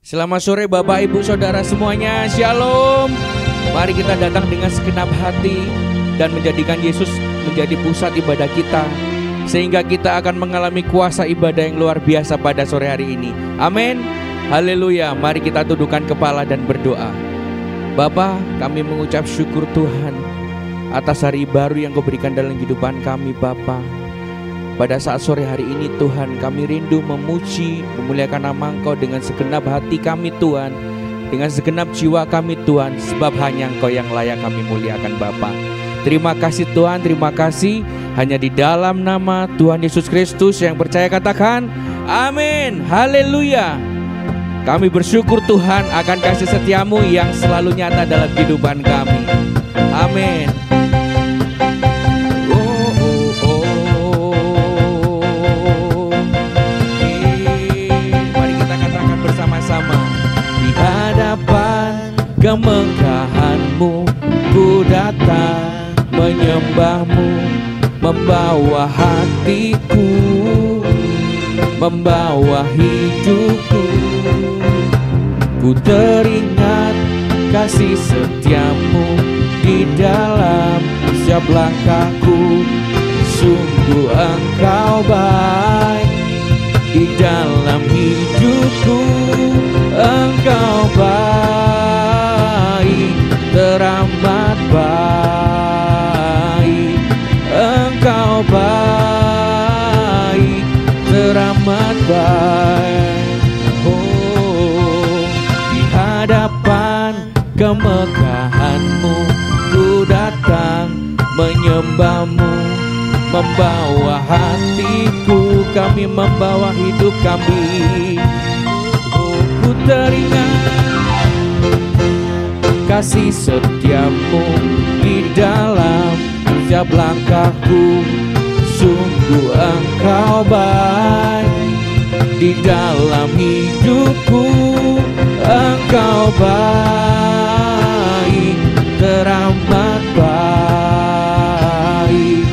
Selamat sore Bapak Ibu Saudara semuanya, Shalom. Mari kita datang dengan segenap hati dan menjadikan Yesus menjadi pusat ibadah kita, sehingga kita akan mengalami kuasa ibadah yang luar biasa pada sore hari ini. Amin. Haleluya. Mari kita tundukkan kepala dan berdoa. Bapa, kami mengucap syukur Tuhan atas hari baru yang Kau berikan dalam kehidupan kami Bapa. Pada saat sore hari ini Tuhan, kami rindu memuji, memuliakan nama Engkau dengan segenap hati kami Tuhan, dengan segenap jiwa kami Tuhan, sebab hanya Engkau yang layak kami muliakan Bapa. Terima kasih Tuhan, terima kasih. Hanya di dalam nama Tuhan Yesus Kristus yang percaya katakan amin. Haleluya. Kami bersyukur Tuhan akan kasih setiamu yang selalu nyata dalam kehidupan kami. Amin. Kemegahan-Mu ku datang menyembah-Mu, membawa hatiku, membawa hidupku. Ku teringat kasih setia-Mu di dalam setiap langkahku. Sungguh Engkau baik di dalam hidupku. Engkau baik, teramat baik. Engkau baik, teramat baik. Oh, di hadapan kemegahan-Mu ku datang menyembah-Mu, membawa hatiku, kami membawa hidup kami. Oh, ku teringat kasih setiamu di dalam setiap langkahku. Sungguh Engkau baik di dalam hidupku. Engkau baik, teramat baik.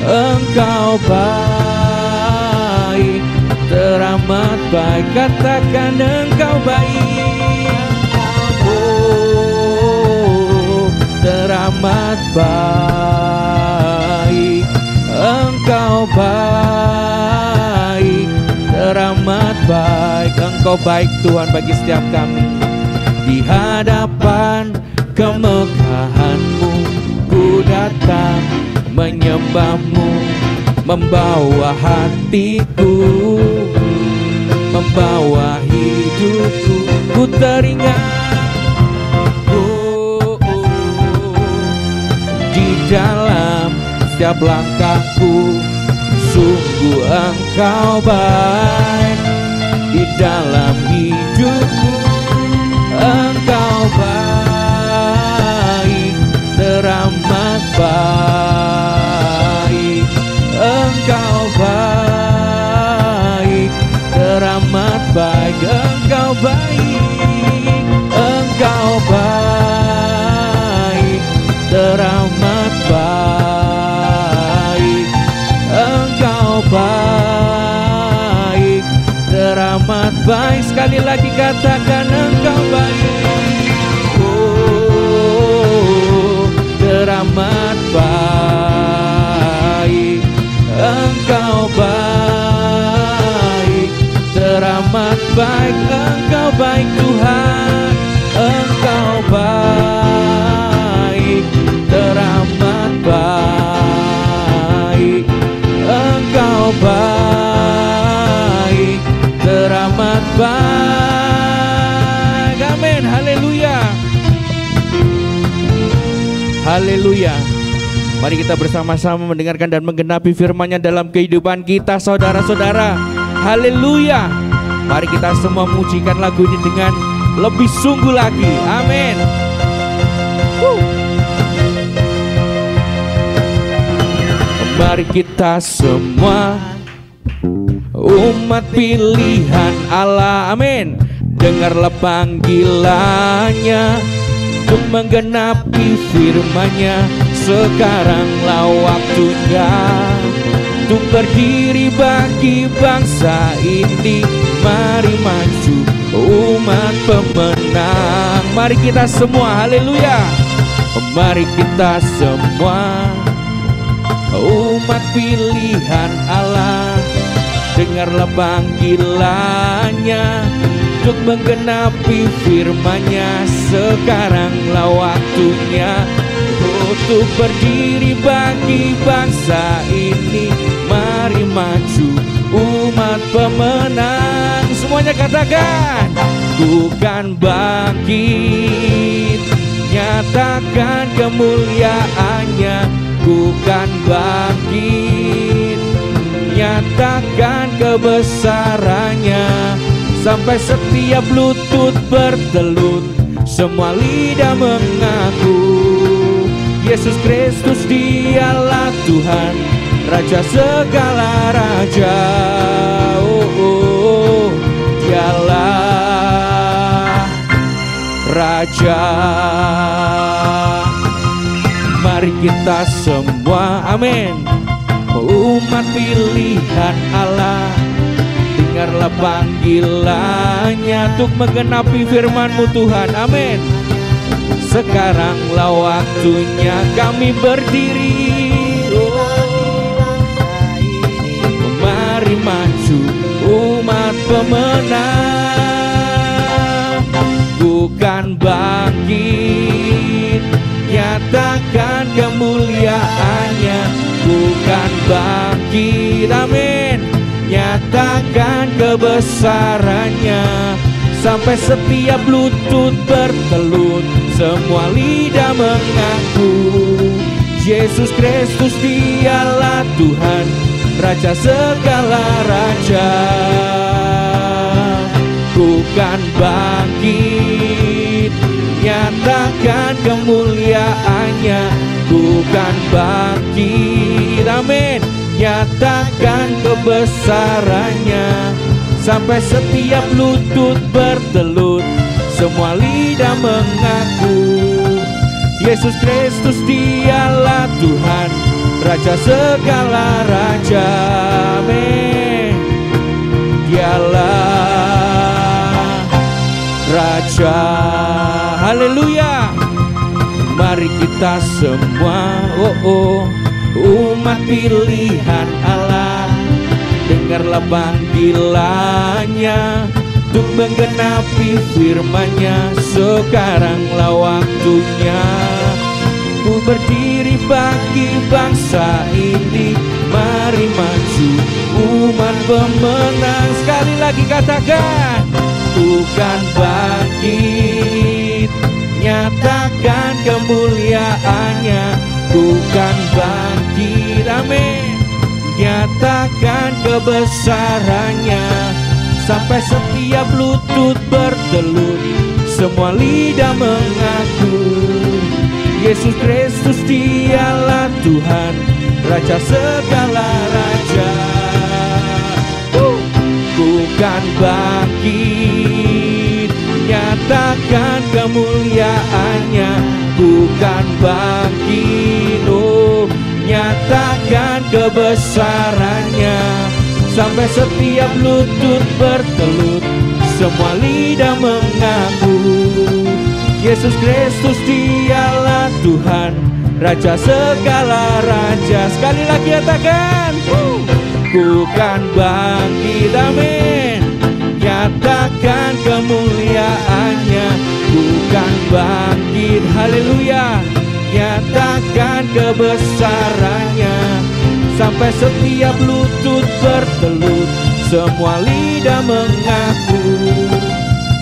Engkau baik, teramat baik. Katakan Engkau baik. Teramat baik. Engkau baik, teramat baik. Engkau baik Tuhan bagi setiap kami. Di hadapan kemegahan-Mu ku datang menyembah-Mu, membawa hatiku, membawa hidupku. Ku teringat dalam setiap langkahku. Sungguh Engkau baik di dalam hidupku. Engkau baik, teramat baik. Engkau baik, teramat baik. Engkau baik, Engkau baik, teramat baik. Engkau baik, teramat baik. Sekali lagi katakan Engkau baik. Oh, teramat baik. Engkau baik, teramat baik. Engkau baik Tuhan. Engkau baik, teramat baik. Engkau baik, teramat baik. Amin. Haleluya. Haleluya. Mari kita bersama-sama mendengarkan dan menggenapi firman-Nya dalam kehidupan kita saudara-saudara. Haleluya. Mari kita semua memujikan lagu ini dengan lebih sungguh lagi. Amin. Mari kita semua umat pilihan Allah, amin, dengarlah panggilannya untuk menggenapi firman-Nya. Sekaranglah waktunya untuk berdiri bagi bangsa ini. Mari maju umat pemenang. Mari kita semua, haleluya. Mari kita semua umat pilihan Allah, dengarlah panggilannya untuk menggenapi firman-Nya. Sekaranglah waktunya untuk berdiri bagi bangsa ini. Mari maju umat pemenang. Semuanya katakan, ku kan bangkit, nyatakan kemuliaannya. Ku kan bangkit, nyatakan kebesarannya. Sampai setiap lutut bertelut, semua lidah mengaku Yesus Kristus dialah Tuhan, Raja segala raja. Dialah Raja. Mari kita semua, amin, umat pilihan Allah, dengarlah panggilannya untuk menggenapi firman-Mu Tuhan, amin. Sekaranglah waktunya kami berdiri, mari maju umat pemenang. Ku kan bangkit, nyatakan kemuliaannya. Ku kan bangkit, amin, nyatakan kebesarannya. Sampai setiap lutut bertelut, semua lidah mengaku Yesus Kristus dialah Tuhan, Raja segala raja. Ku kan bangkit, nyatakan kemuliaannya. Ku kan bangkit, amin, nyatakan kebesarannya. Sampai setiap lutut bertelut, semua lidah mengaku Yesus Kristus dialah Tuhan, Raja segala raja, amin. Dialah Raja, haleluya. Mari kita semua, umat pilihan Allah, dengarlah panggilannya untuk menggenapi firman-Nya. Sekaranglah waktunya ku berdiri bagi bangsa ini. Mari maju umat pemenang. Sekali lagi katakan, ku kan bangkit, nyatakan kemuliaannya. Ku kan bangkit, amin, nyatakan kebesarannya. Sampai setiap lutut bertelut, semua lidah mengaku Yesus Kristus dialah Tuhan, Raja segala raja. Ku kan bangkit, nyatakan kemuliaannya. Ku kan bangkit, nyatakan kebesarannya. Sampai setiap lutut bertelut, semua lidah mengaku Yesus Kristus dialah Tuhan, Raja segala raja. Sekali lagi katakan, ku kan bangkit, amin, nyatakan kemuliaannya. Ku kan bangkit, haleluya, nyatakan kebesarannya. Sampai setiap lutut bertelut, semua lidah mengaku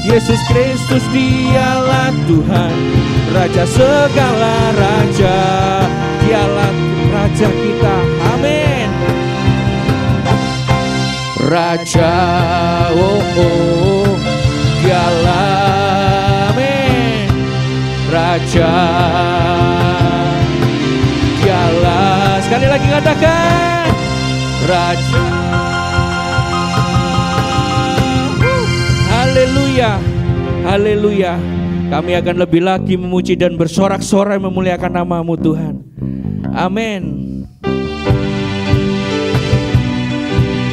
Yesus Kristus dialah Tuhan, Raja segala raja. Dialah Raja kita, amin. Raja, dialah, amin, Raja. Dialah, sekali lagi katakan, Raja. Haleluya, haleluya. Kami akan lebih lagi memuji dan bersorak-sorai memuliakan nama-Mu Tuhan. Amin.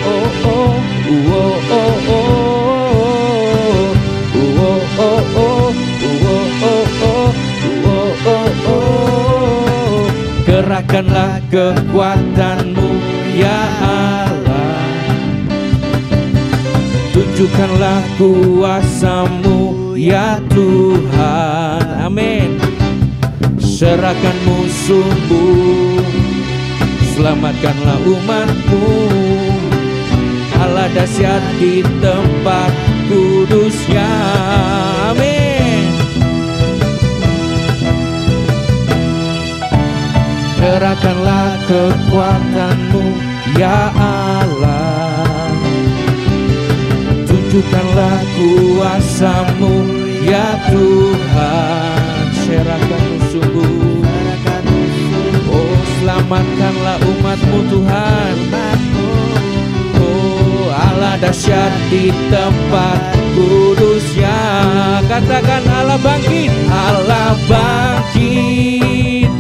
Oh oh, oh oh oh, oh Nyatakanlah kekuatan-Mu ya Allah, tunjukkanlah kuasa-Mu ya Tuhan. Amin. Serahkan musuh-Mu, selamatkanlah umat-Mu. Allah dahsyat di tempat kudus-Nya. Amin. Serahkanlah kekuatan-Mu ya Allah, tunjukkanlah kuasa-Mu ya Tuhan. Serahkan musuh-Mu, oh selamatkanlah umat-Mu Tuhan. Oh Allah dahsyat di tempat kudus-Nya. Katakan Allah bangkit, Allah bangkit,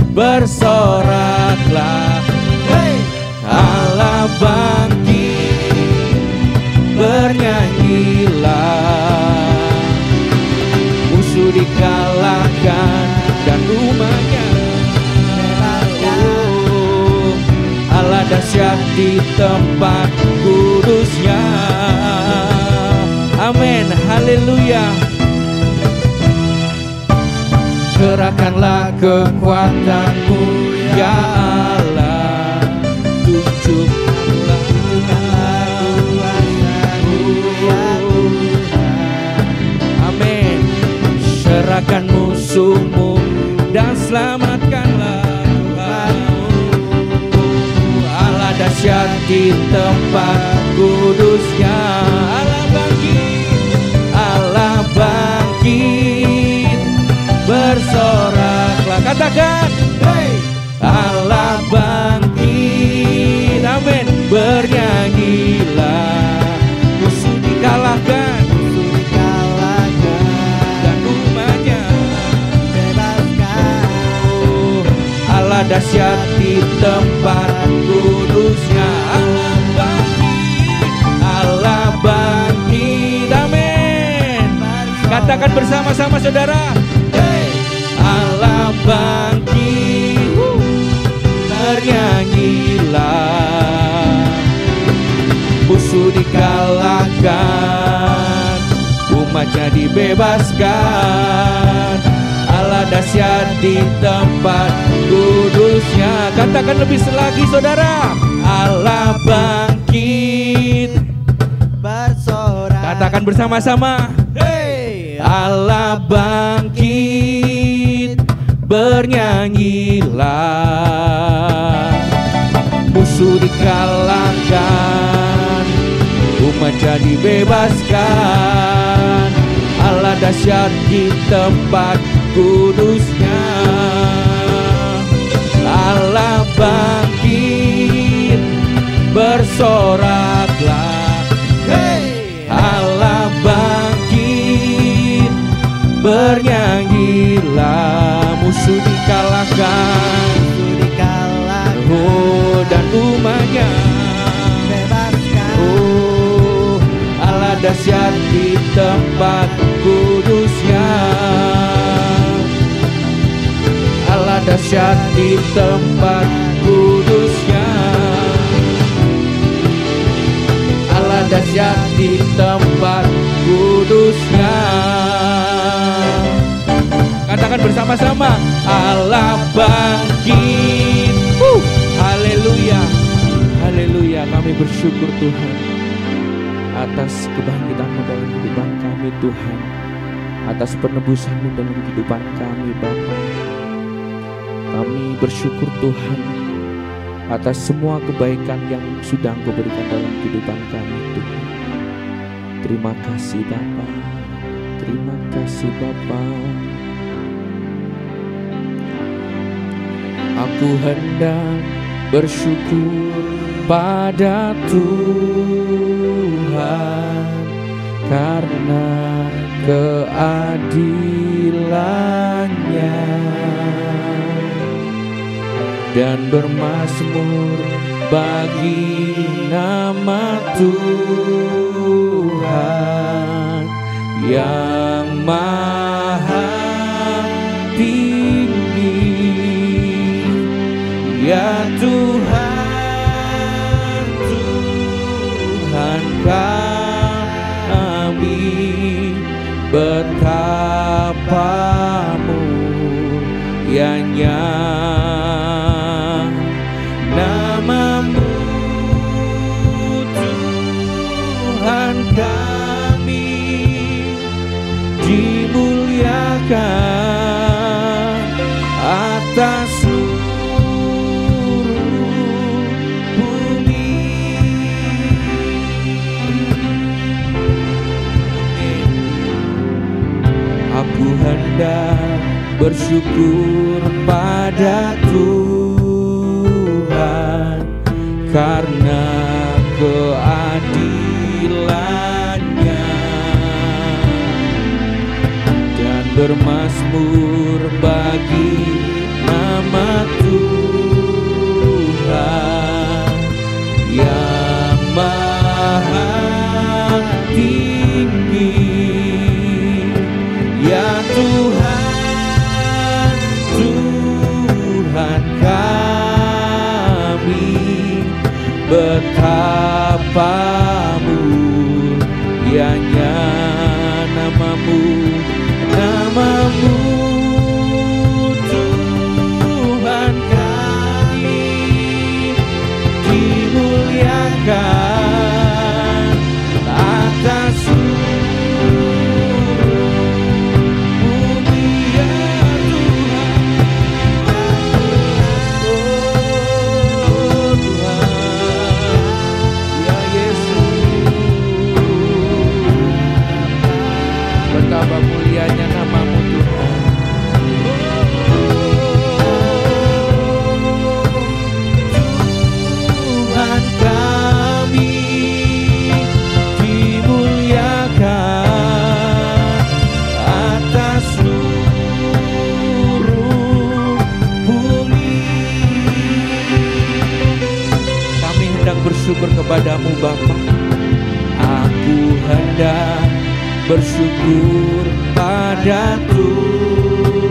bersoraklah. Hey! Allah bangkit, bernyanyilah. Musuh dikalahkan dan rumahnya. Oh, Allah dahsyat di tempat kudus-Nya. Amin, haleluya. Serahkanlah kekuatan-Mu ya Allah, tunjukkanlah kuasa-Mu ya Tuhan. Amin. Serahkan musuh-Mu dan selamatkanlah Tuhan-Mu. Allah dahsyat di tempat kudus-Nya. Allah bangkit, Allah bangkit, bersoraklah. Katakan, hey! Allah bangkit, amin, bernyanyilah. Musuh dikalahkan, dan rumahnya bebaskan. Oh, Allah dahsyat di tempat kudus-Nya. Allah bangkit, Allah bangkit, amin. Katakan bersama-sama saudara, Allah bangkit, bernyanyilah. Musuh dikalahkan, umat-Nya dibebaskan. Allah dahsyat di tempat kudus-Nya. Katakan lebih lagi saudara, Allah bangkit, bersorak. Katakan bersama-sama, hey! Allah bangkit, bernyanyilah. Musuh dikalahkan, umat-Nya dibebaskan. Allah dahsyat di tempat kudus-Nya. Allah bangkit, bersoraklah. Hey! Allah bangkit, bernyanyilah. Musuh dikalahkan, oh dan umat-Nya bebaskan. Oh Allah dahsyat di tempat kudus-Nya. Allah dahsyat di tempat kudus-Nya. Allah dahsyat di tempat kudus-Nya. Katakan bersama-sama, Allah bangkit. Haleluya, haleluya. Kami bersyukur Tuhan atas kebangkitan-Mu dalam kehidupan kami Tuhan, atas penebusan-Mu dalam kehidupan kami Bapa. Kami bersyukur Tuhan atas semua kebaikan yang sudah Engkau berikan dalam kehidupan kami Tuhan. Terima kasih Bapa, terima kasih Bapa. Aku hendak bersyukur pada Tuhan karena keadilan-Nya, dan bermazmur bagi nama Tuhan yang maha tinggi. betapa mulianya nama-Mu Tuhan kami, dimuliakan atas seluruh bumi. Aku hendak bersyukur pada Tuhan karena keadilannya, dan bermazmur bagi nama Tuhan yang maha tinggi. Ya Tuhan, Tuhan kami, betapa mulianya nama-Mu, nama-Mu Tuhan kami, dimuliakan atas betapa mulianya nama-Mu Tuhan. Tuhan kami, dimuliakan atas seluruh bumi. Kami hendak bersyukur kepadamu Bapa. Aku hendak bersyukur pada Tuhan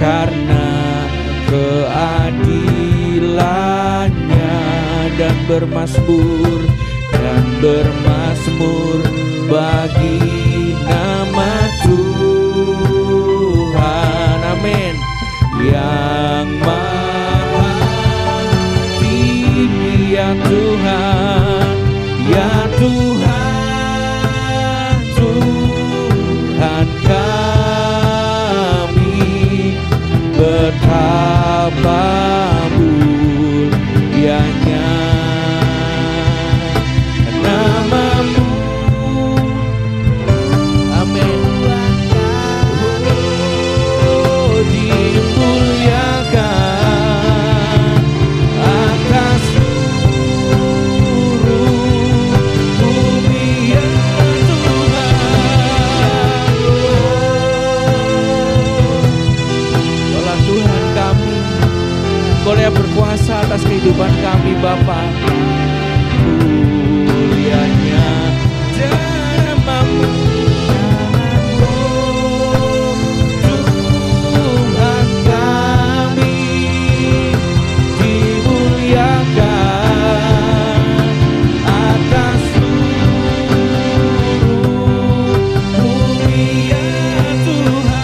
karena keadilannya, dan bermazmur bagi nama Tuhan. Amin. Yang maha tinggi, ya Tuhan, ya Tuhan, Tuhan kami, betapa mulianya nama-Mu. Amin. Oh, dimuliakan atas Kau yang berkuasa atas kehidupan kami Bapa. Mulianya nama-Mu, Tuhan kami, dimuliakan atas seluruh bumi, ya Tuhan.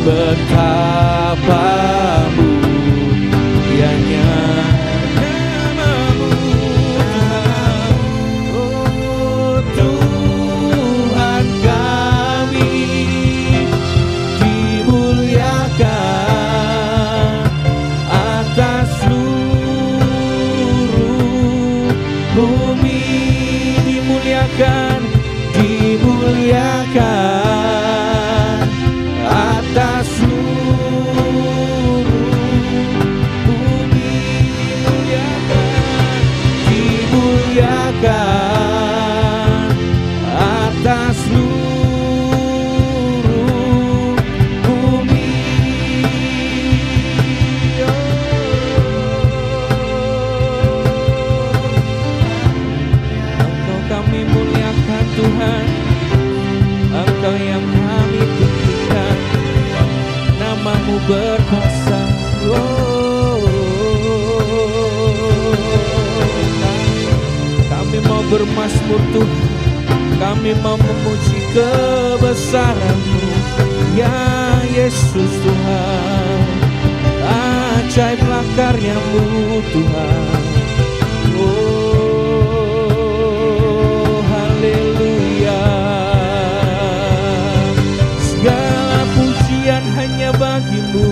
Betapa mulianya nama-Mu Tuhan. Oh Tuhan kami, dimuliakan atas seluruh bumi, dimuliakan, dimuliakan atas seluruh bumi, dimuliakan atas seluruh bumi. Engkau kami muliakan Tuhan, Engkau yang kami tinggikan, nama-Mu berkuasa. Oh, mau bermazmur Tuhan, kami mau memuji kebesaran-Mu, ya Yesus Tuhan. Ajaiblah karya-Mu Tuhan. Oh haleluya. Segala pujian hanya bagi-Mu,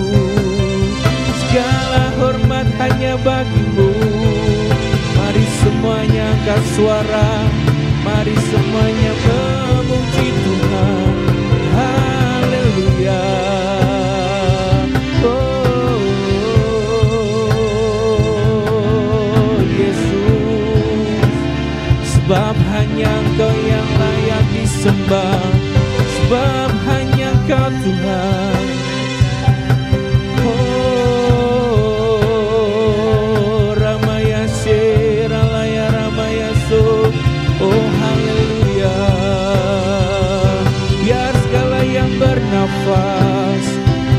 segala hormat hanya bagi-Mu. Mari semuanya angkat suara, mari semuanya memuji Tuhan. Haleluya. Oh Yesus, sebab hanya Engkau yang layak disembah, sebab hanya Engkau Tuhan. Oh Ramayase, Ralaya Ramayaso. Oh haleluya. Biar segala yang bernafas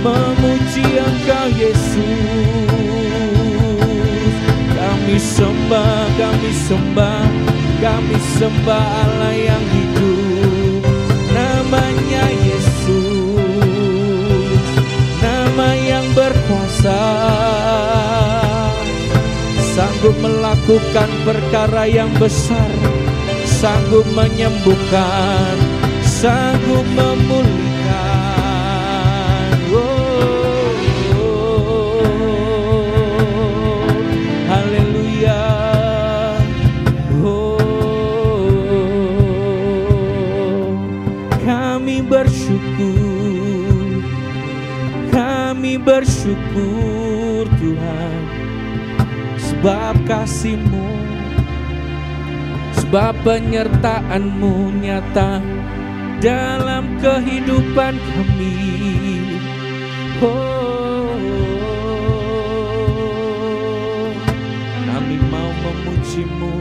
memuji Engkau Yesus. Kami sembah, kami sembah, kami sembah Allah yang hidup. Namanya Yesus, nama yang berkuasa, sanggup melakukan perkara yang besar, sanggup menyembuhkan, sanggup memulihkan. Oh, haleluya. Oh, kami bersyukur, kami bersyukur Tuhan, sebab kasih-Mu, sebab penyertaan-Mu nyata dalam kehidupan kami. Oh, kami mau memuji-Mu,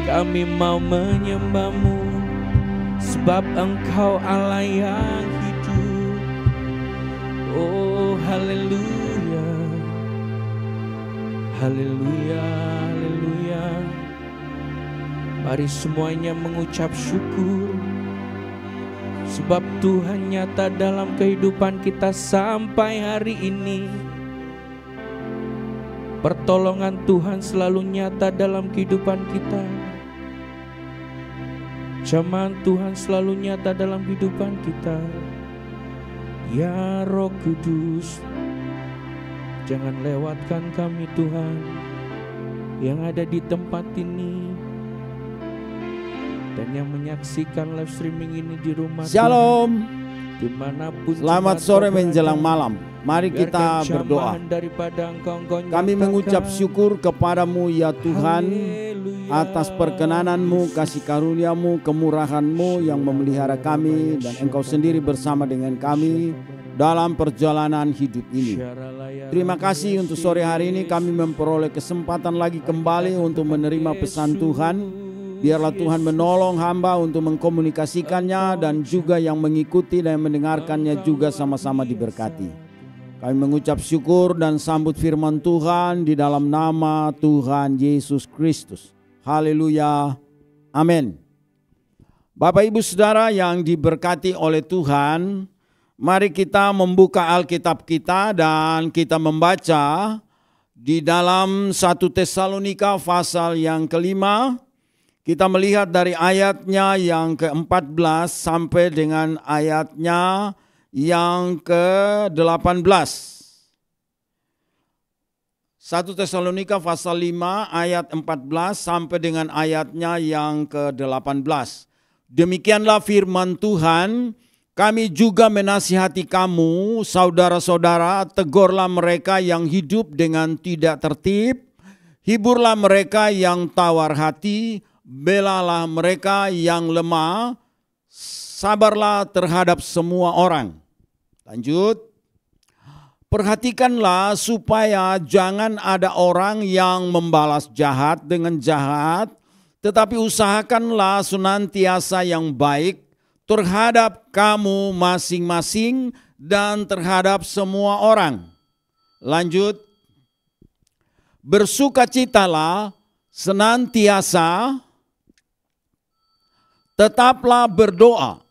kami mau menyembah-Mu, sebab Engkau Allah yang hidup. Oh haleluya, haleluya, haleluya. Mari semuanya mengucap syukur, sebab Tuhan nyata dalam kehidupan kita sampai hari ini. Pertolongan Tuhan selalu nyata dalam kehidupan kita. Jamahan Tuhan selalu nyata dalam kehidupan kita. Ya Roh Kudus, jangan lewatkan kami Tuhan yang ada di tempat ini dan yang menyaksikan live streaming ini di rumah. Shalom, dimanapun. Selamat sore menjelang malam. Mari kita berdoa. Kami mengucap syukur kepada-Mu ya Tuhan, atas perkenanan-Mu, kasih karunia-Mu, kemurahan-Mu yang memelihara kami, dan Engkau sendiri bersama dengan kami dalam perjalanan hidup ini. Terima kasih untuk sore hari ini kami memperoleh kesempatan lagi kembali untuk menerima pesan Tuhan. Biarlah Tuhan menolong hamba untuk mengkomunikasikannya, dan juga yang mengikuti dan mendengarkannya juga sama-sama diberkati. Kami mengucap syukur dan sambut firman Tuhan di dalam nama Tuhan Yesus Kristus. Haleluya. Amin. Bapak Ibu Saudara yang diberkati oleh Tuhan, mari kita membuka Alkitab kita dan kita membaca di dalam 1 Tesalonika pasal yang kelima. Kita melihat dari ayatnya yang ke-14 sampai dengan ayatnya yang ke-18. 1 Tesalonika pasal 5 ayat 14 sampai dengan ayatnya yang ke-18. Demikianlah firman Tuhan, kami juga menasihati kamu, saudara-saudara, tegurlah mereka yang hidup dengan tidak tertib, hiburlah mereka yang tawar hati, belalah mereka yang lemah, sabarlah terhadap semua orang. Lanjut. Perhatikanlah supaya jangan ada orang yang membalas jahat dengan jahat, tetapi usahakanlah senantiasa yang baik terhadap kamu masing-masing dan terhadap semua orang. Lanjut. Bersukacitalah senantiasa, tetaplah berdoa.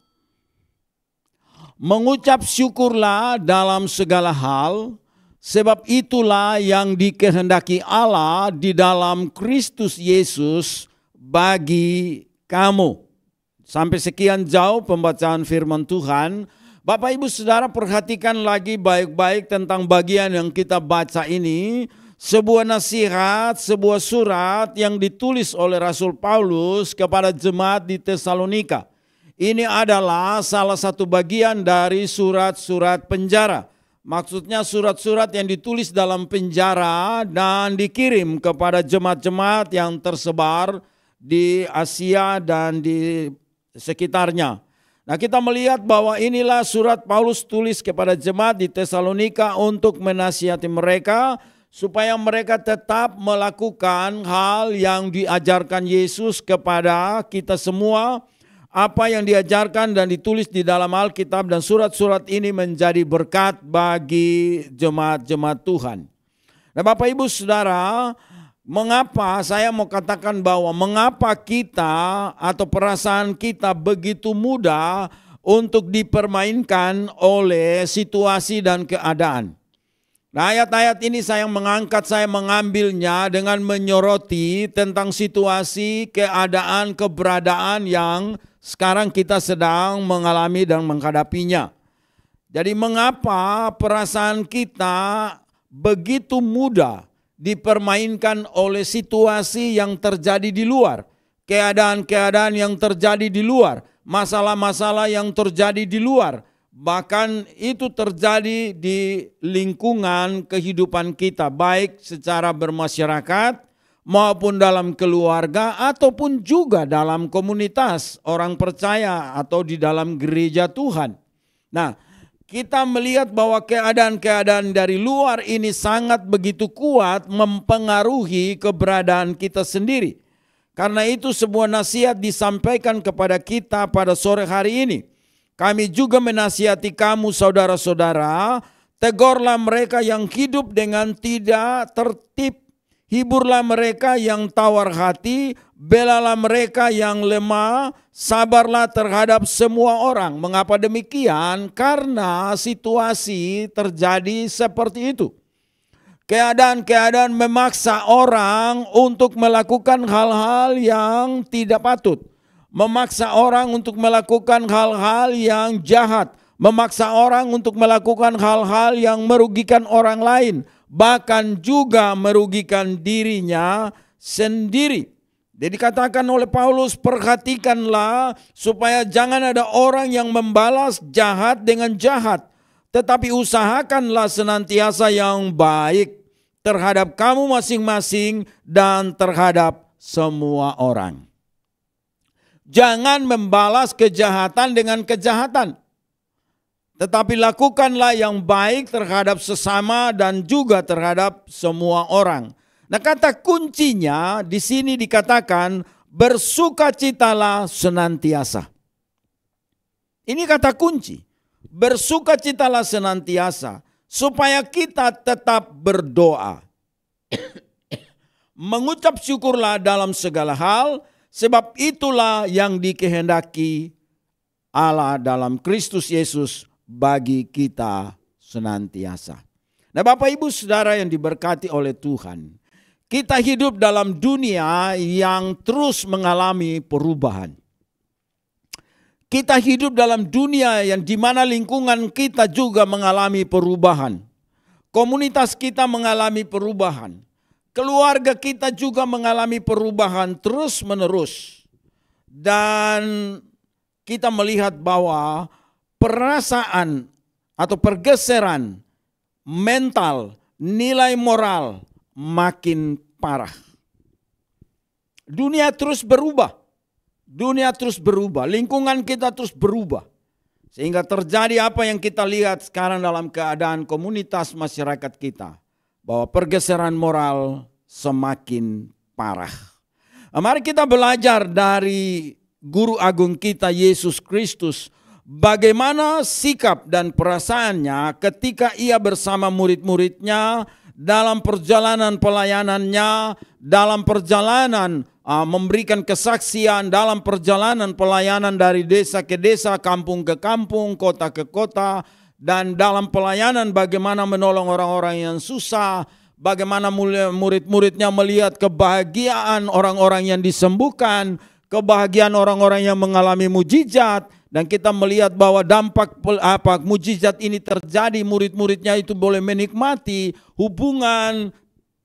Mengucap syukurlah dalam segala hal, sebab itulah yang dikehendaki Allah di dalam Kristus Yesus bagi kamu. Sampai sekian jauh pembacaan firman Tuhan. Bapak Ibu Saudara, perhatikan lagi baik-baik tentang bagian yang kita baca ini. Sebuah nasihat, sebuah surat yang ditulis oleh Rasul Paulus kepada jemaat di Tesalonika. Ini adalah salah satu bagian dari surat-surat penjara. Maksudnya surat-surat yang ditulis dalam penjara dan dikirim kepada jemaat-jemaat yang tersebar di Asia dan di sekitarnya. Nah, kita melihat bahwa inilah surat Paulus tulis kepada jemaat di Tesalonika untuk menasihati mereka supaya mereka tetap melakukan hal yang diajarkan Yesus kepada kita semua. Apa yang diajarkan dan ditulis di dalam Alkitab dan surat-surat ini menjadi berkat bagi jemaat-jemaat Tuhan. Nah, Bapak Ibu Saudara, mengapa saya mau katakan bahwa mengapa kita atau perasaan kita begitu mudah untuk dipermainkan oleh situasi dan keadaan. Nah, ayat-ayat ini saya mengambilnya dengan menyoroti tentang situasi, keadaan, keberadaan yang sekarang kita sedang mengalami dan menghadapinya. Jadi mengapa perasaan kita begitu mudah dipermainkan oleh situasi yang terjadi di luar, keadaan-keadaan yang terjadi di luar, masalah-masalah yang terjadi di luar, bahkan itu terjadi di lingkungan kehidupan kita, baik secara bermasyarakat maupun dalam keluarga ataupun juga dalam komunitas orang percaya atau di dalam gereja Tuhan. Nah, kita melihat bahwa keadaan-keadaan dari luar ini sangat begitu kuat mempengaruhi keberadaan kita sendiri. Karena itu sebuah nasihat disampaikan kepada kita pada sore hari ini. Kami juga menasihati kamu saudara-saudara, tegurlah mereka yang hidup dengan tidak tertib, hiburlah mereka yang tawar hati, belalah mereka yang lemah, sabarlah terhadap semua orang. Mengapa demikian? Karena situasi terjadi seperti itu. Keadaan-keadaan memaksa orang untuk melakukan hal-hal yang tidak patut. Memaksa orang untuk melakukan hal-hal yang jahat. Memaksa orang untuk melakukan hal-hal yang merugikan orang lain. Bahkan juga merugikan dirinya sendiri. Jadi dikatakan oleh Paulus, perhatikanlah supaya jangan ada orang yang membalas jahat dengan jahat. Tetapi usahakanlah senantiasa yang baik terhadap kamu masing-masing dan terhadap semua orang. Jangan membalas kejahatan dengan kejahatan. Tetapi lakukanlah yang baik terhadap sesama dan juga terhadap semua orang. Nah, kata kuncinya di sini dikatakan bersukacitalah senantiasa. Ini kata kunci. Bersukacitalah senantiasa supaya kita tetap berdoa. Mengucap syukurlah dalam segala hal, sebab itulah yang dikehendaki Allah dalam Kristus Yesus bagi kita senantiasa. Nah, Bapak Ibu Saudara yang diberkati oleh Tuhan, kita hidup dalam dunia yang terus mengalami perubahan. Kita hidup dalam dunia yang di mana lingkungan kita juga mengalami perubahan. Komunitas kita mengalami perubahan. Keluarga kita juga mengalami perubahan terus-menerus. Dan kita melihat bahwa perasaan atau pergeseran mental, nilai moral makin parah. Dunia terus berubah. Dunia terus berubah, lingkungan kita terus berubah. Sehingga terjadi apa yang kita lihat sekarang dalam keadaan komunitas masyarakat kita. Bahwa pergeseran moral semakin parah. Mari kita belajar dari Guru Agung kita Yesus Kristus. Bagaimana sikap dan perasaannya ketika ia bersama murid-muridnya dalam perjalanan pelayanannya, dalam perjalanan memberikan kesaksian dalam perjalanan pelayanan dari desa ke desa, kampung ke kampung, kota ke kota, dan dalam pelayanan bagaimana menolong orang-orang yang susah, bagaimana murid-muridnya melihat kebahagiaan orang-orang yang disembuhkan, kebahagiaan orang-orang yang mengalami mujizat, dan kita melihat bahwa dampak mujizat ini terjadi, murid-muridnya itu boleh menikmati hubungan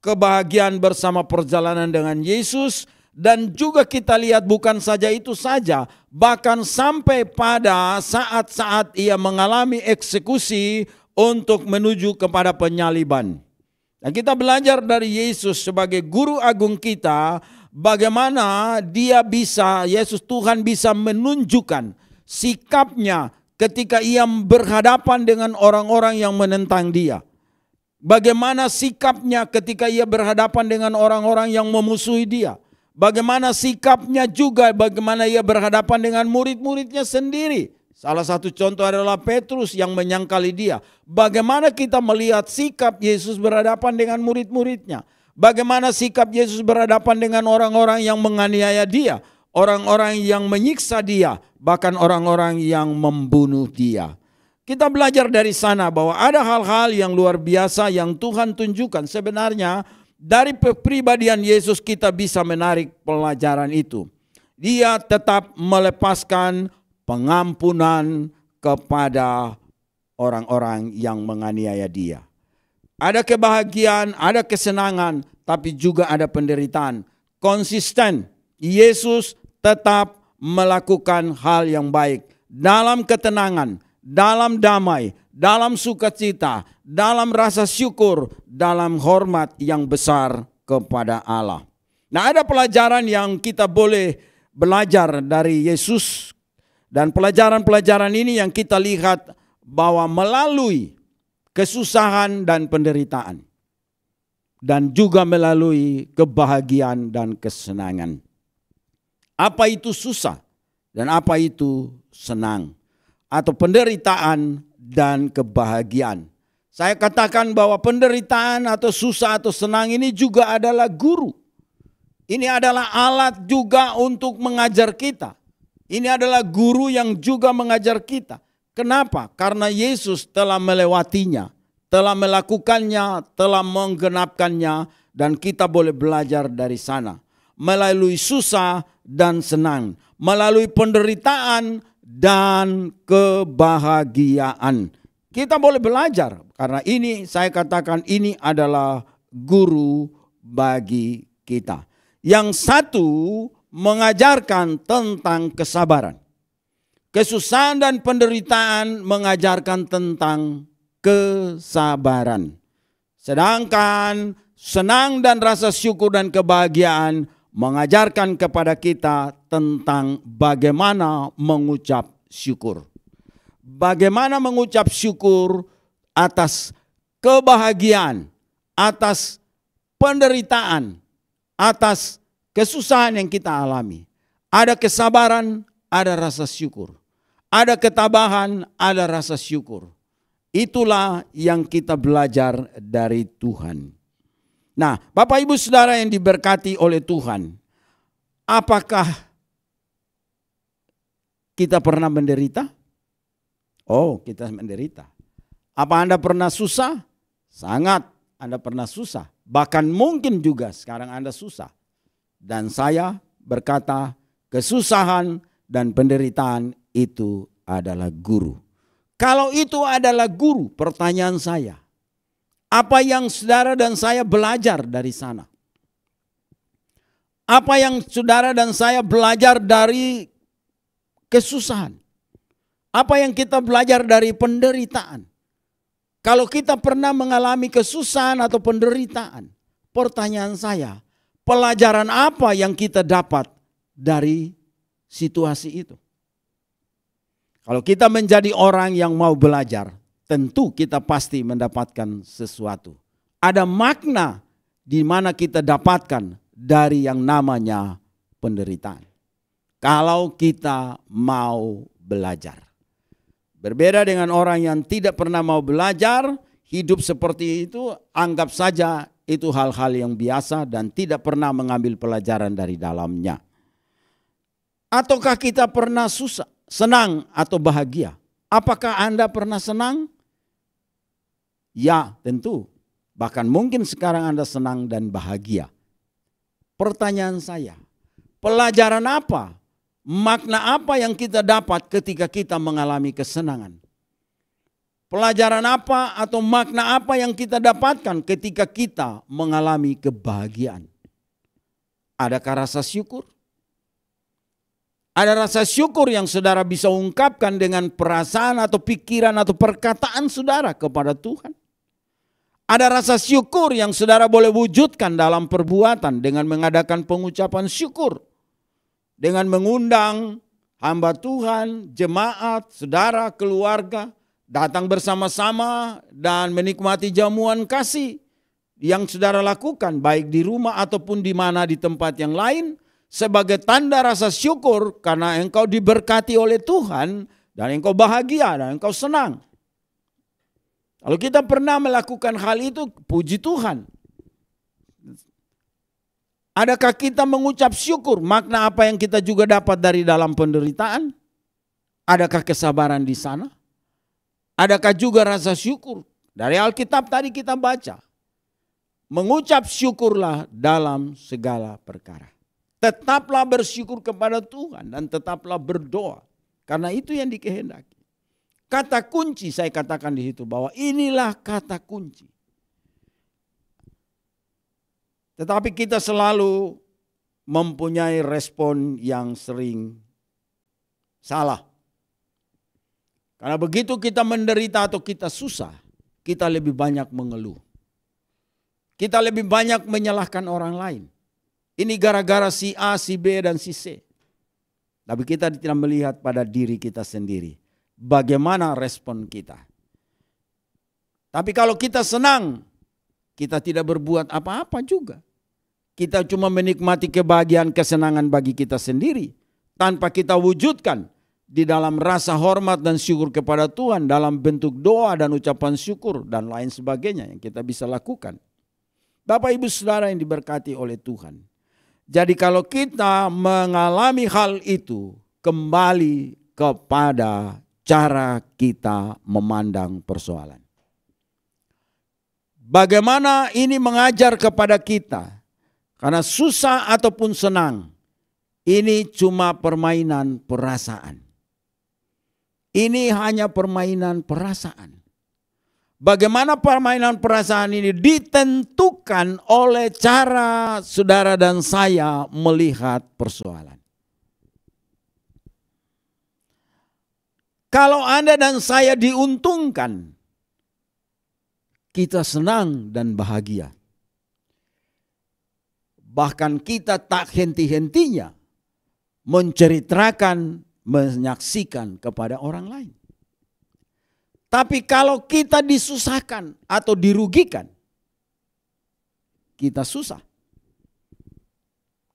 kebahagiaan bersama perjalanan dengan Yesus. Dan juga kita lihat bukan saja itu saja, bahkan sampai pada saat-saat ia mengalami eksekusi untuk menuju kepada penyaliban. Dan kita belajar dari Yesus sebagai guru agung kita, bagaimana Yesus Tuhan bisa menunjukkan sikapnya ketika ia berhadapan dengan orang-orang yang menentang dia. Bagaimana sikapnya ketika ia berhadapan dengan orang-orang yang memusuhi dia. Bagaimana sikapnya juga, bagaimana ia berhadapan dengan murid-muridnya sendiri. Salah satu contoh adalah Petrus yang menyangkali dia. Bagaimana kita melihat sikap Yesus berhadapan dengan murid-muridnya. Bagaimana sikap Yesus berhadapan dengan orang-orang yang menganiaya dia. Orang-orang yang menyiksa dia. Bahkan orang-orang yang membunuh dia. Kita belajar dari sana bahwa ada hal-hal yang luar biasa yang Tuhan tunjukkan. Sebenarnya dari kepribadian Yesus kita bisa menarik pelajaran itu. Dia tetap melepaskan pengampunan kepada orang-orang yang menganiaya dia. Ada kebahagiaan, ada kesenangan, tapi juga ada penderitaan. Konsisten, Yesus tetap melakukan hal yang baik. Dalam ketenangan, dalam damai, dalam sukacita, dalam rasa syukur, dalam hormat yang besar kepada Allah. Nah, ada pelajaran yang kita boleh belajar dari Yesus. Dan pelajaran-pelajaran ini yang kita lihat bahwa melalui kesusahan dan penderitaan. Dan juga melalui kebahagiaan dan kesenangan. Apa itu susah dan apa itu senang. Atau penderitaan dan kebahagiaan. Saya katakan bahwa penderitaan atau susah atau senang ini juga adalah guru. Ini adalah alat juga untuk mengajar kita. Ini adalah guru yang juga mengajar kita. Kenapa? Karena Yesus telah melewatinya, telah melakukannya, telah menggenapkannya, dan kita boleh belajar dari sana. Melalui susah dan senang, melalui penderitaan dan kebahagiaan. Kita boleh belajar karena ini saya katakan ini adalah guru bagi kita. Yang satu mengajarkan tentang kesabaran. Kesusahan dan penderitaan mengajarkan tentang kesabaran. Sedangkan senang dan rasa syukur dan kebahagiaan mengajarkan kepada kita tentang bagaimana mengucap syukur. Bagaimana mengucap syukur atas kebahagiaan, atas penderitaan, atas kesusahan yang kita alami. Ada kesabaran, ada rasa syukur. Ada ketabahan, ada rasa syukur. Itulah yang kita belajar dari Tuhan. Nah, Bapak Ibu Saudara yang diberkati oleh Tuhan, apakah kita pernah menderita? Oh, kita menderita. Apa Anda pernah susah? Sangat Anda pernah susah. Bahkan mungkin juga sekarang Anda susah. Dan saya berkata, kesusahan dan penderitaan itu adalah guru. Kalau itu adalah guru, pertanyaan saya, apa yang saudara dan saya belajar dari sana? Apa yang saudara dan saya belajar dari kesusahan? Apa yang kita belajar dari penderitaan? Kalau kita pernah mengalami kesusahan atau penderitaan, pertanyaan saya, pelajaran apa yang kita dapat dari situasi itu? Kalau kita menjadi orang yang mau belajar, tentu kita pasti mendapatkan sesuatu. Ada makna di mana kita dapatkan dari yang namanya penderitaan. Kalau kita mau belajar. Berbeda dengan orang yang tidak pernah mau belajar, hidup seperti itu anggap saja itu hal-hal yang biasa dan tidak pernah mengambil pelajaran dari dalamnya. Ataukah kita pernah susah, senang atau bahagia? Apakah Anda pernah senang? Ya, tentu. Bahkan mungkin sekarang Anda senang dan bahagia. Pertanyaan saya, pelajaran apa? Makna apa yang kita dapat ketika kita mengalami kesenangan? Pelajaran apa atau makna apa yang kita dapatkan ketika kita mengalami kebahagiaan? Adakah rasa syukur? Ada rasa syukur yang saudara bisa ungkapkan dengan perasaan atau pikiran atau perkataan saudara kepada Tuhan. Ada rasa syukur yang saudara boleh wujudkan dalam perbuatan dengan mengadakan pengucapan syukur. Dengan mengundang hamba Tuhan, jemaat, saudara, keluarga, datang bersama-sama dan menikmati jamuan kasih yang saudara lakukan baik di rumah ataupun di mana di tempat yang lain sebagai tanda rasa syukur karena engkau diberkati oleh Tuhan dan engkau bahagia dan engkau senang. Kalau kita pernah melakukan hal itu, puji Tuhan. Adakah kita mengucap syukur? Makna apa yang kita juga dapat dari dalam penderitaan? Adakah kesabaran di sana? Adakah juga rasa syukur? Dari Alkitab tadi kita baca. Mengucap syukurlah dalam segala perkara. Tetaplah bersyukur kepada Tuhan dan tetaplah berdoa. Karena itu yang dikehendaki. Kata kunci saya katakan di situ bahwa inilah kata kunci. Tetapi kita selalu mempunyai respon yang sering salah. Karena begitu kita menderita atau kita susah, kita lebih banyak mengeluh. Kita lebih banyak menyalahkan orang lain. Ini gara-gara si A, si B, dan si C. Tapi kita tidak melihat pada diri kita sendiri. Bagaimana respon kita. Tapi kalau kita senang, kita tidak berbuat apa-apa juga. Kita cuma menikmati kebahagiaan, kesenangan bagi kita sendiri. Tanpa kita wujudkan di dalam rasa hormat dan syukur kepada Tuhan. Dalam bentuk doa dan ucapan syukur dan lain sebagainya yang kita bisa lakukan. Bapak ibu saudara yang diberkati oleh Tuhan. Jadi kalau kita mengalami hal itu, kembali kepada cara kita memandang persoalan. Bagaimana ini mengajar kepada kita, karena susah ataupun senang, ini cuma permainan perasaan. Ini hanya permainan perasaan. Bagaimana permainan perasaan ini ditentukan oleh cara saudara dan saya melihat persoalan. Kalau Anda dan saya diuntungkan, kita senang dan bahagia. Bahkan kita tak henti-hentinya menceritakan, menyaksikan kepada orang lain. Tapi kalau kita disusahkan atau dirugikan, kita susah.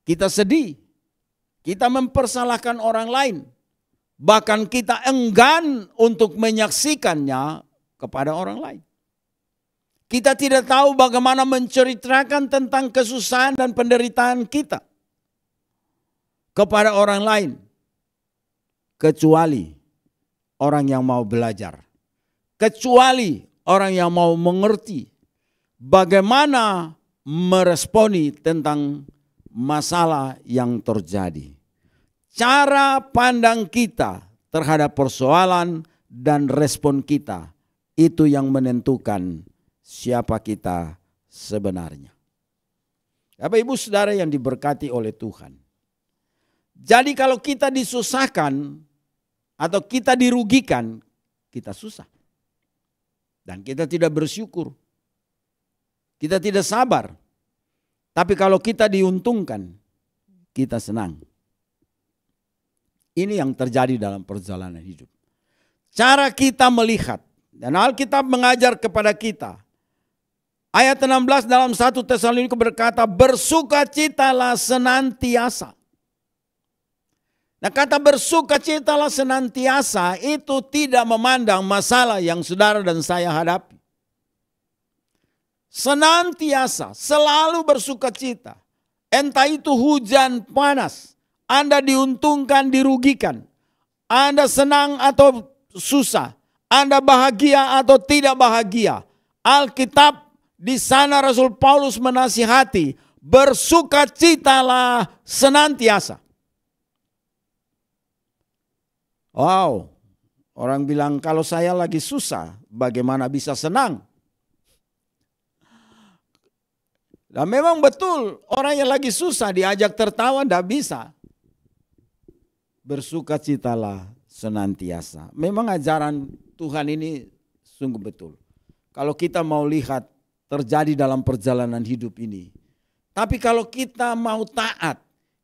Kita sedih. Kita mempersalahkan orang lain. Bahkan kita enggan untuk menyaksikannya kepada orang lain. Kita tidak tahu bagaimana menceritakan tentang kesusahan dan penderitaan kita kepada orang lain. Kecuali orang yang mau belajar. Kecuali orang yang mau mengerti bagaimana meresponi tentang masalah yang terjadi. Cara pandang kita terhadap persoalan dan respon kita itu yang menentukan siapa kita sebenarnya. Bapak ibu saudara yang diberkati oleh Tuhan. Jadi kalau kita disusahkan atau kita dirugikan, kita susah. Dan kita tidak bersyukur. Kita tidak sabar. Tapi kalau kita diuntungkan, kita senang. Ini yang terjadi dalam perjalanan hidup. Cara kita melihat. Dan Alkitab mengajar kepada kita. Ayat 16 dalam 1 Tesalonika berkata, bersukacitalah senantiasa. Nah kata bersukacitalah senantiasa itu tidak memandang masalah yang saudara dan saya hadapi. senantiasa, selalu bersukacita. Entah itu hujan panas, Anda diuntungkan, dirugikan. Anda senang atau susah, Anda bahagia atau tidak bahagia. Alkitab di sana Rasul Paulus menasihati, bersukacitalah senantiasa. Wow, orang bilang kalau saya lagi susah, bagaimana bisa senang? Dan memang betul, orang yang lagi susah diajak tertawa tidak bisa. Bersukacitalah senantiasa. Memang ajaran Tuhan ini sungguh betul. Kalau kita mau lihat terjadi dalam perjalanan hidup ini. Tapi kalau kita mau taat,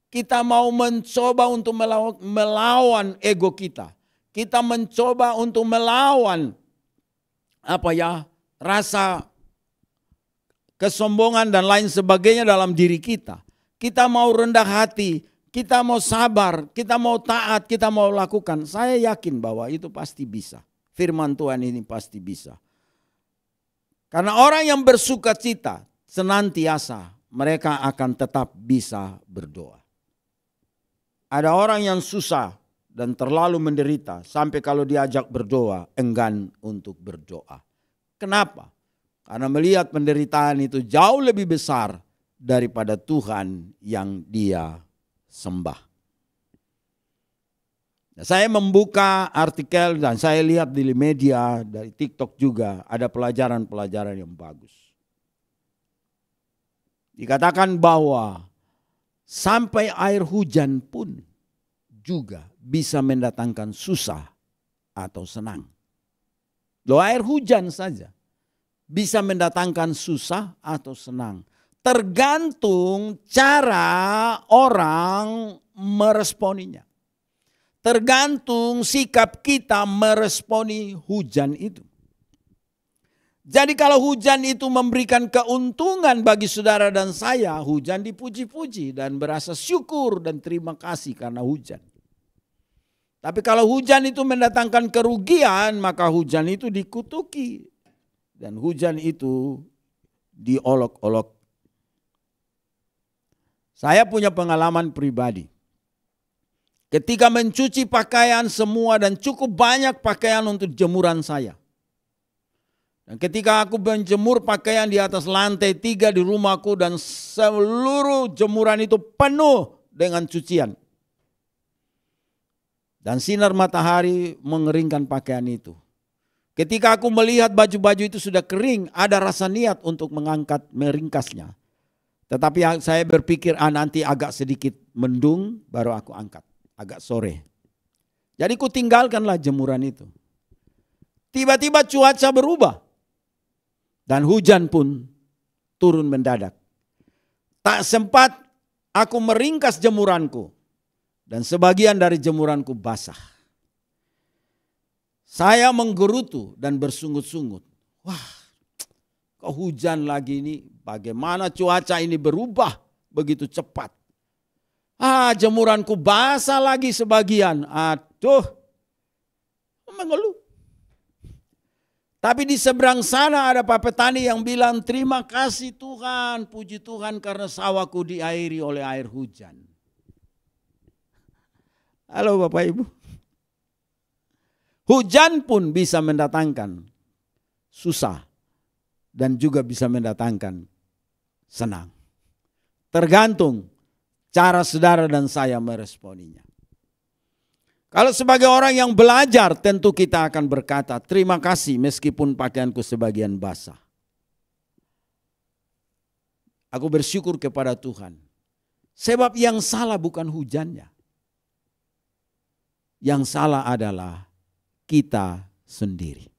kita mau mencoba untuk melawan ego kita. Kita mencoba untuk melawan rasa kesombongan dan lain sebagainya dalam diri kita. Kita mau rendah hati, kita mau sabar, kita mau taat, kita mau lakukan. Saya yakin bahwa itu pasti bisa. Firman Tuhan ini pasti bisa. Karena orang yang bersukacita senantiasa, mereka akan tetap bisa berdoa. Ada orang yang susah dan terlalu menderita sampai kalau diajak berdoa enggan untuk berdoa. Kenapa? Karena melihat penderitaan itu jauh lebih besar daripada Tuhan yang dia sembah. Nah, saya membuka artikel dan saya lihat di media, dari TikTok juga ada pelajaran-pelajaran yang bagus. Dikatakan bahwa sampai air hujan pun juga bisa mendatangkan susah atau senang. Loh, air hujan saja bisa mendatangkan susah atau senang. Tergantung cara orang meresponinya. Tergantung sikap kita meresponi hujan itu. Jadi kalau hujan itu memberikan keuntungan bagi saudara dan saya, hujan dipuji-puji dan berasa syukur dan terima kasih karena hujan. Tapi kalau hujan itu mendatangkan kerugian, maka hujan itu dikutuki. Dan hujan itu diolok-olok. Saya punya pengalaman pribadi. Ketika mencuci pakaian semua dan cukup banyak pakaian untuk jemuran saya. Dan ketika aku menjemur pakaian di atas lantai 3 di rumahku dan seluruh jemuran itu penuh dengan cucian. Dan sinar matahari mengeringkan pakaian itu. Ketika aku melihat baju-baju itu sudah kering, ada rasa niat untuk meringkasnya. Tetapi saya berpikir nanti agak sedikit mendung baru aku angkat, agak sore. Jadi ku tinggalkanlah jemuran itu. Tiba-tiba cuaca berubah dan hujan pun turun mendadak. Tak sempat aku meringkas jemuranku dan sebagian dari jemuranku basah. Saya menggerutu dan bersungut-sungut. Wah, kok hujan lagi ini? Bagaimana cuaca ini berubah begitu cepat? Jemuranku basah lagi sebagian. Aduh, mengeluh. Tapi di seberang sana ada Pak Petani yang bilang, terima kasih Tuhan, puji Tuhan karena sawahku diairi oleh air hujan. Halo Bapak Ibu. Hujan pun bisa mendatangkan susah dan juga bisa mendatangkan senang. Tergantung cara saudara dan saya meresponinya. Kalau sebagai orang yang belajar tentu kita akan berkata terima kasih meskipun pakaianku sebagian basah. Aku bersyukur kepada Tuhan. Sebab yang salah bukan hujannya. Yang salah adalah kita sendiri.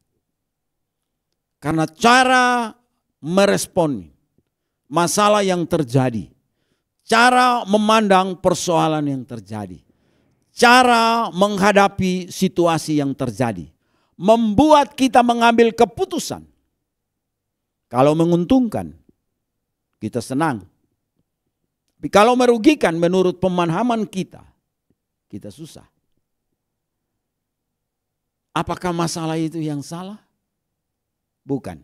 Karena cara merespon masalah yang terjadi, cara memandang persoalan yang terjadi, cara menghadapi situasi yang terjadi, membuat kita mengambil keputusan. Kalau menguntungkan, kita senang. Tapi kalau merugikan menurut pemahaman kita, kita susah. Apakah masalah itu yang salah? Bukan.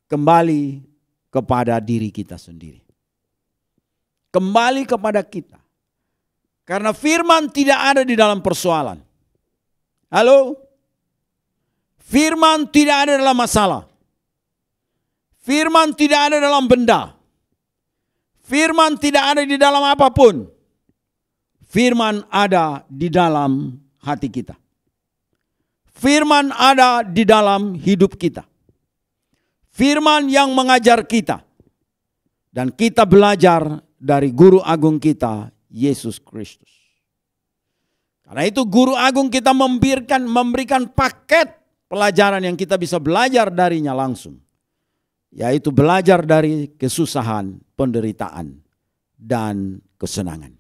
Kembali kepada diri kita sendiri. Kembali kepada kita. Karena firman tidak ada di dalam persoalan. Halo? Firman tidak ada dalam masalah. Firman tidak ada dalam benda. Firman tidak ada di dalam apapun. Firman ada di dalam hati kita. Firman ada di dalam hidup kita. Firman yang mengajar kita. Dan kita belajar dari guru agung kita, Yesus Kristus. Karena itu guru agung kita memberikan paket pelajaran yang kita bisa belajar darinya langsung. Yaitu belajar dari kesusahan, penderitaan, dan kesenangan.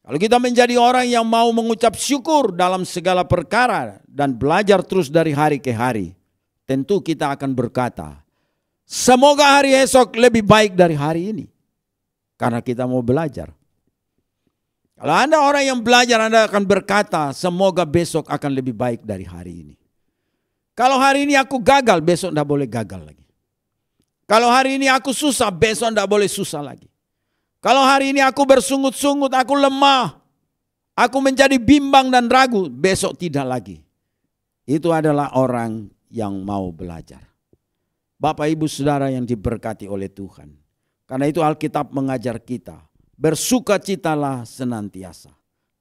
Kalau kita menjadi orang yang mau mengucap syukur dalam segala perkara dan belajar terus dari hari ke hari, tentu kita akan berkata, semoga hari esok lebih baik dari hari ini. Karena kita mau belajar. Kalau Anda orang yang belajar, Anda akan berkata, semoga besok akan lebih baik dari hari ini. Kalau hari ini aku gagal, besok tidak boleh gagal lagi. Kalau hari ini aku susah, besok tidak boleh susah lagi. Kalau hari ini aku bersungut-sungut, aku lemah, aku menjadi bimbang dan ragu, besok tidak lagi. Itu adalah orang yang mau belajar. Bapak, Ibu, Saudara yang diberkati oleh Tuhan. Karena itu Alkitab mengajar kita, bersukacitalah senantiasa,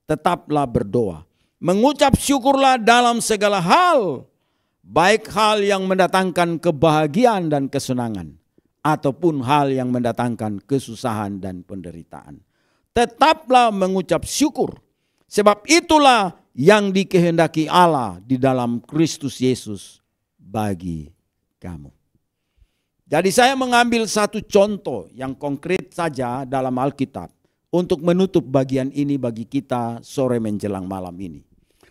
tetaplah berdoa, mengucap syukurlah dalam segala hal, baik hal yang mendatangkan kebahagiaan dan kesenangan, ataupun hal yang mendatangkan kesusahan dan penderitaan. Tetaplah mengucap syukur, sebab itulah yang dikehendaki Allah di dalam Kristus Yesus bagi kamu. Jadi saya mengambil satu contoh yang konkret saja dalam Alkitab untuk menutup bagian ini bagi kita sore menjelang malam ini.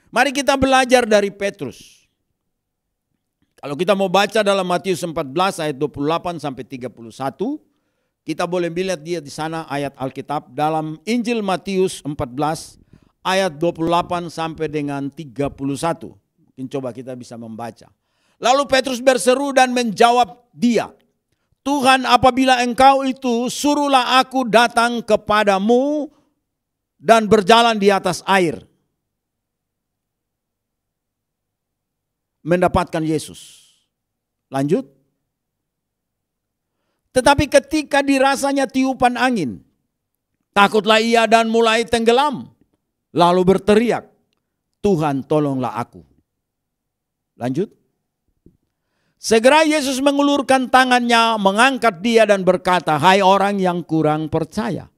Mari kita belajar dari Petrus. Kalau kita mau baca dalam Matius 14 ayat 28 sampai 31, kita boleh melihat dia di sana ayat Alkitab dalam Injil Matius 14 ayat 28 sampai dengan 31. Mungkin coba kita bisa membaca. Lalu Petrus berseru dan menjawab dia, Tuhan, apabila engkau itu, suruhlah aku datang kepadamu dan berjalan di atas air. Mendapatkan Yesus. Lanjut. Tetapi ketika dirasanya tiupan angin, takutlah ia dan mulai tenggelam. Lalu berteriak, Tuhan tolonglah aku. Lanjut. Segera Yesus mengulurkan tangannya, mengangkat dia dan berkata, hai orang yang kurang percaya,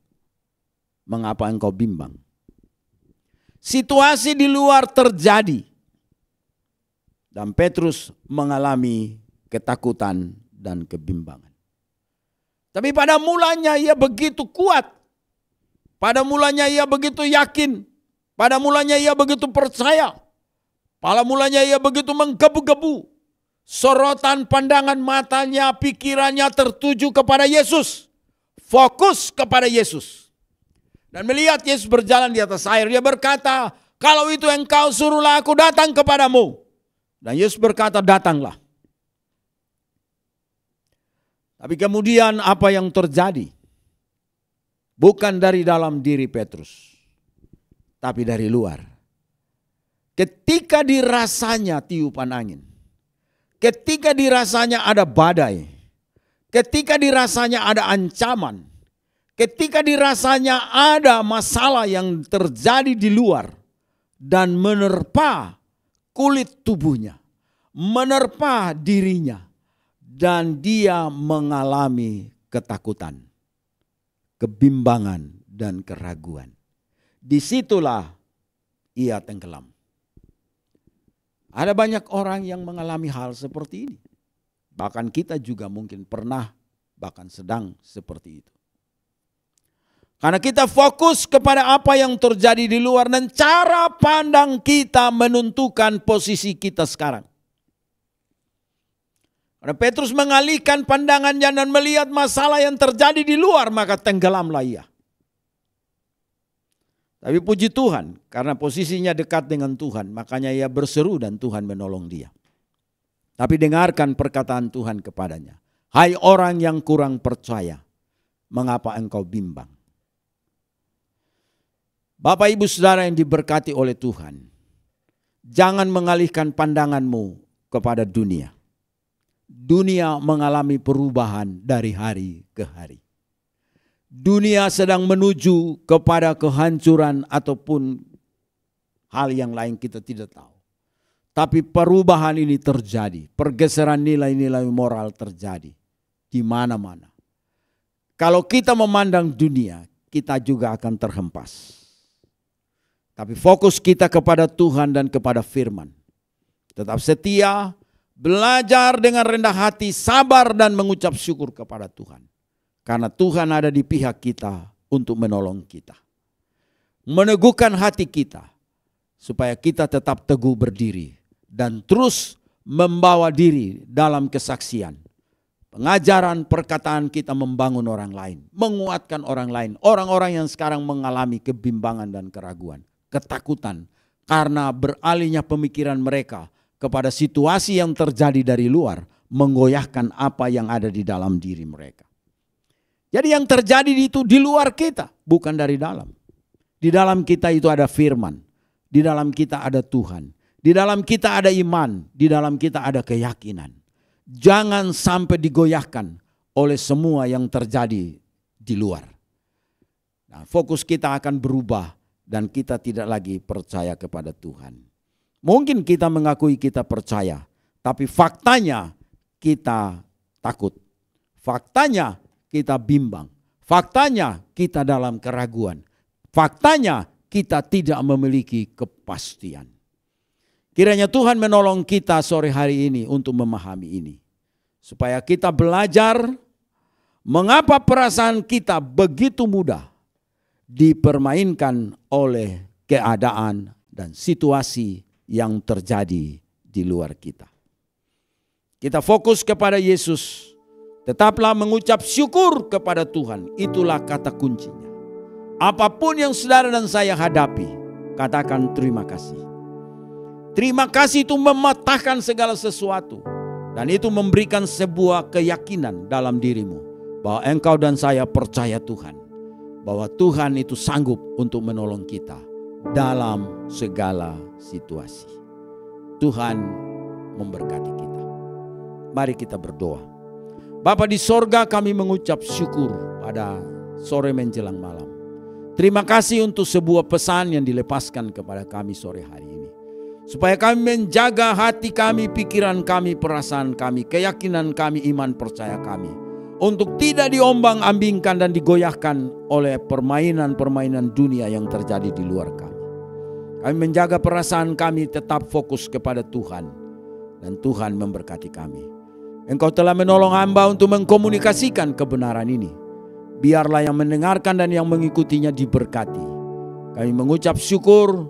mengapa engkau bimbang? Situasi di luar terjadi. Dan Petrus mengalami ketakutan dan kebimbangan. Tapi pada mulanya ia begitu kuat. Pada mulanya ia begitu yakin. Pada mulanya ia begitu percaya. Pada mulanya ia begitu menggebu-gebu. Sorotan pandangan matanya, pikirannya tertuju kepada Yesus. Fokus kepada Yesus. Dan melihat Yesus berjalan di atas air. Dia berkata, kalau itu engkau suruhlah aku datang kepadamu. Dan Yesus berkata, datanglah. Tapi kemudian apa yang terjadi? Bukan dari dalam diri Petrus, tapi dari luar. Ketika dirasanya tiupan angin, ketika dirasanya ada badai, ketika dirasanya ada ancaman, ketika dirasanya ada masalah yang terjadi di luar dan menerpa kulit tubuhnya, menerpa dirinya, dan dia mengalami ketakutan, kebimbangan, dan keraguan. Disitulah ia tenggelam. Ada banyak orang yang mengalami hal seperti ini. Bahkan kita juga mungkin pernah, bahkan sedang seperti itu. Karena kita fokus kepada apa yang terjadi di luar dan cara pandang kita menentukan posisi kita sekarang. Karena Petrus mengalihkan pandangannya dan melihat masalah yang terjadi di luar, maka tenggelamlah ia. Tapi puji Tuhan, karena posisinya dekat dengan Tuhan, makanya ia berseru dan Tuhan menolong dia. Tapi dengarkan perkataan Tuhan kepadanya. Hai orang yang kurang percaya, mengapa engkau bimbang? Bapak Ibu Saudara yang diberkati oleh Tuhan, jangan mengalihkan pandanganmu kepada dunia. Dunia mengalami perubahan dari hari ke hari. Dunia sedang menuju kepada kehancuran ataupun hal yang lain kita tidak tahu. Tapi perubahan ini terjadi, pergeseran nilai-nilai moral terjadi di mana-mana. Kalau kita memandang dunia, kita juga akan terhempas. Tapi fokus kita kepada Tuhan dan kepada firman. Tetap setia, belajar dengan rendah hati, sabar dan mengucap syukur kepada Tuhan. Karena Tuhan ada di pihak kita untuk menolong kita. Meneguhkan hati kita supaya kita tetap teguh berdiri dan terus membawa diri dalam kesaksian. Pengajaran, perkataan kita membangun orang lain, menguatkan orang lain. Orang-orang yang sekarang mengalami kebimbangan dan keraguan, ketakutan karena beralihnya pemikiran mereka kepada situasi yang terjadi dari luar, menggoyahkan apa yang ada di dalam diri mereka. Jadi yang terjadi itu di luar kita, bukan dari dalam. Di dalam kita itu ada firman, di dalam kita ada Tuhan, di dalam kita ada iman, di dalam kita ada keyakinan. Jangan sampai digoyahkan oleh semua yang terjadi di luar. Nah, fokus kita akan berubah dan kita tidak lagi percaya kepada Tuhan. Mungkin kita mengakui kita percaya, tapi faktanya kita takut. Faktanya kita bimbang. Faktanya kita dalam keraguan. Faktanya kita tidak memiliki kepastian. Kiranya Tuhan menolong kita sore hari ini untuk memahami ini. Supaya kita belajar mengapa perasaan kita begitu mudah dipermainkan oleh keadaan dan situasi yang terjadi di luar kita. Kita fokus kepada Yesus. Tetaplah mengucap syukur kepada Tuhan. Itulah kata kuncinya. Apapun yang saudara dan saya hadapi, katakan terima kasih. Terima kasih itu mematahkan segala sesuatu. Dan itu memberikan sebuah keyakinan dalam dirimu. Bahwa engkau dan saya percaya Tuhan. Bahwa Tuhan itu sanggup untuk menolong kita dalam segala situasi. Tuhan memberkati kita. Mari kita berdoa. Bapa di sorga, kami mengucap syukur pada sore menjelang malam. Terima kasih untuk sebuah pesan yang dilepaskan kepada kami sore hari ini. Supaya kami menjaga hati kami, pikiran kami, perasaan kami, keyakinan kami, iman percaya kami. Untuk tidak diombang-ambingkan dan digoyahkan oleh permainan-permainan dunia yang terjadi di luar kami. Kami menjaga perasaan kami tetap fokus kepada Tuhan. Dan Tuhan memberkati kami. Engkau telah menolong hamba untuk mengkomunikasikan kebenaran ini. Biarlah yang mendengarkan dan yang mengikutinya diberkati. Kami mengucap syukur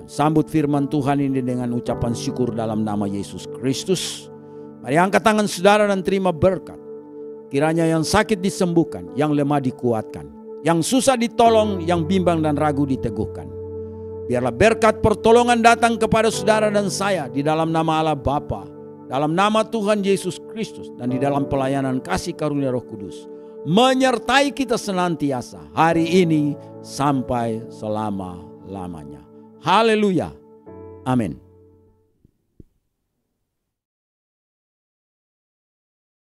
dan sambut firman Tuhan ini dengan ucapan syukur dalam nama Yesus Kristus. Mari angkat tangan saudara dan terima berkat. Kiranya yang sakit disembuhkan, yang lemah dikuatkan, yang susah ditolong, yang bimbang dan ragu diteguhkan. Biarlah berkat pertolongan datang kepada saudara dan saya di dalam nama Allah Bapa, dalam nama Tuhan Yesus Kristus, dan di dalam pelayanan kasih karunia Roh Kudus. Menyertai kita senantiasa hari ini sampai selama-lamanya. Haleluya. Amin.